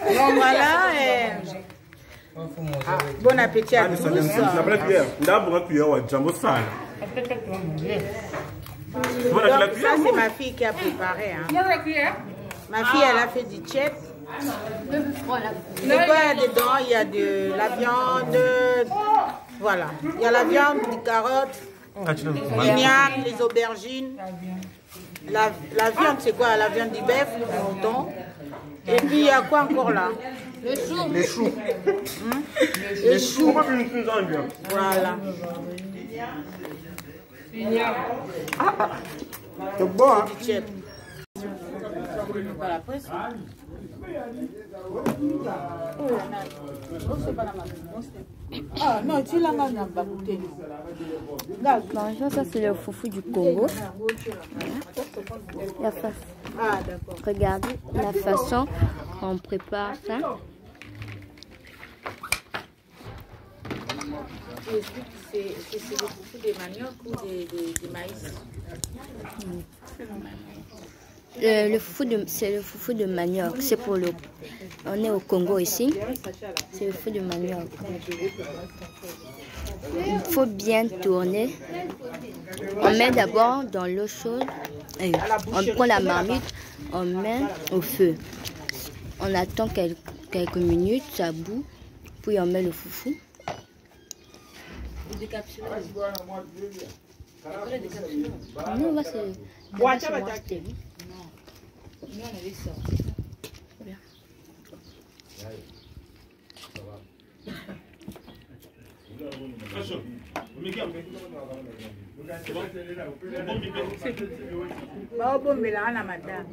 Bon, voilà. Bon appétit à tous. Ça, c'est ma fille qui a préparé. Hein. Ma fille, elle a fait du tchèp. C'est quoi dedans? Il y a de la viande. Voilà. Il y a la viande, des carottes, l'igname, les aubergines. La viande, c'est quoi? La viande du bœuf, du mouton. Et puis, il y a quoi encore là? Les choux. Les choux. Les choux. Voilà. C'est bon, hein? Ah non, tu l'as mal dans la bouteille. Bonjour, ça c'est le foufou du Congo. La face. Ah d'accord. Regardez la façon on prépare ça. C'est le foufou de manioc ou de maïs? C'est le foufou de manioc. C'est pour le. On est au Congo ici. C'est le foufou de manioc. Il faut bien tourner. On met d'abord dans l'eau chaude. On prend la marmite, on met au feu. On attend quelques minutes, ça bout. Puis on met le foufou. Non, là c'est moi. Non, on avait sorti. Bien. Bon, mais là, on a madame.